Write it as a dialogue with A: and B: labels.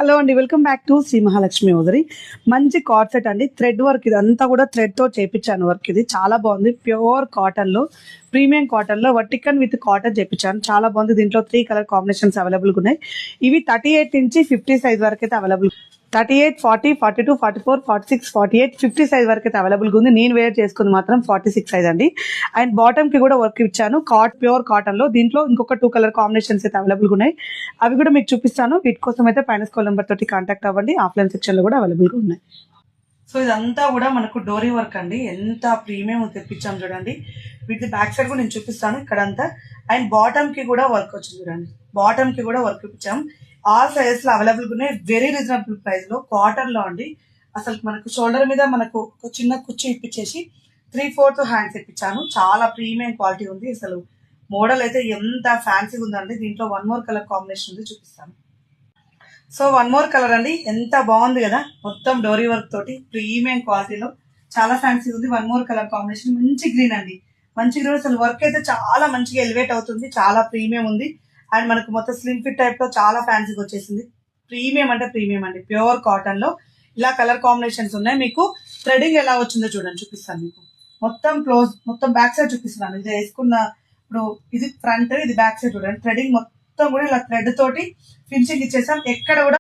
A: Hello అండి, welcome back to Shri Mahalakshmi hosiery. మంచి cord set అండి, థ్రెడ్ వర్క్. ఇదంతా కూడా థ్రెడ్తో చేపించాను వర్క్. ఇది చాలా బాగుంది. ప్యూర్ కాటన్లో, ప్రీమియం కాటన్లో వర్టికన్ విత్ కాటన్ చేపించాను. చాలా బాగుంది. దీంట్లో 3 కలర్ కాంబినేషన్స్ అవైలబుల్గా ఉన్నాయి. ఇవి 38 నుంచి 50 సైజ్ వరకు అయితే అవైలబుల్. 38, 40, 42, 44, 46, 48, 50 సైజ్ వరకు అయితే అవైలబుల్గా ఉంది. నేను వేర్ చేసుకుంది మాత్రం 46 సైజ్ అండి. అండ్ బాటమ్ కి కూడా వర్క్ ఇచ్చాను, ప్యూర్ కాటన్ లో. దీంట్లో ఇంకొక 2 కలర్ కాంబినేషన్స్ అయితే అవైలబుల్గా ఉన్నాయి. అవి కూడా మీకు చూపిస్తాను. వీటి కోసం అయితే పైన స్కాల్ నెంబర్ తోటి కాంటాక్ట్ అవ్వండి. ఆఫ్లైన్ సెక్షన్ లో కూడా అవైలబుల్గా ఉన్నాయి. సో ఇదంతా కూడా మనకు డోరీ వర్క్ అండి. ఎంత ప్రీమియం తెప్పించాం చూడండి. వీటి బ్యాక్ సైడ్ కూడా నేను చూపిస్తాను ఇక్కడంతా. అండ్ బాటమ్ కి కూడా వర్క్ వచ్చింది చూడండి. బాటమ్ కి కూడా వర్క్ ఇప్పించాం. ఆల్ సైజెస్ లో అవైలబుల్ ఉన్నాయి. వెరీ రీజనబుల్ ప్రైస్ లో కాటన్ లో అండి. అసలు మనకు షోల్డర్ మీద మనకు ఒక చిన్న కుర్చీ ఇప్పించేసి 3/4 హ్యాండ్స్ ఇప్పించాను. చాలా ప్రీమియం క్వాలిటీ ఉంది. అసలు మోడల్ అయితే ఎంత ఫ్యాన్సీగా ఉందండి. దీంట్లో 1 మోర్ కలర్ కాంబినేషన్ ఉంది, చూపిస్తాను. సో 1 మోర్ కలర్ అండి, ఎంత బాగుంది కదా. మొత్తం డోరీ వర్క్ తోటి ప్రీమియం క్వాలిటీలో చాలా ఫ్యాన్సీ ఉంది. 1 మోర్ కలర్ కాంబినేషన్, మంచి గ్రీన్ అండి. మంచి గ్రీన్. అసలు వర్క్ అయితే చాలా మంచిగా ఎలివేట్ అవుతుంది. చాలా ప్రీమియం ఉంది. అండ్ మనకు మొత్తం స్లిమ్ ఫిట్ టైప్ లో చాలా ఫ్యాన్సీగా వచ్చేసింది. ప్రీమియం అంటే ప్రీమియం అండి. ప్యూర్ కాటన్ లో ఇలా కలర్ కాంబినేషన్స్ ఉన్నాయి. మీకు థ్రెడింగ్ ఎలా వచ్చిందో చూడండి, చూపిస్తాను మీకు. మొత్తం క్లోజ్, మొత్తం బ్యాక్ సైడ్ చూపిస్తున్నాను. ఇది వేసుకున్న ఇప్పుడు ఇది ఫ్రంట్, ఇది బ్యాక్ సైడ్ చూడండి. థ్రెడింగ్ మొత్తం కూడా ఇలా థ్రెడ్ తోటి ఫినిషింగ్ ఇచ్చేసాం. ఎక్కడ కూడా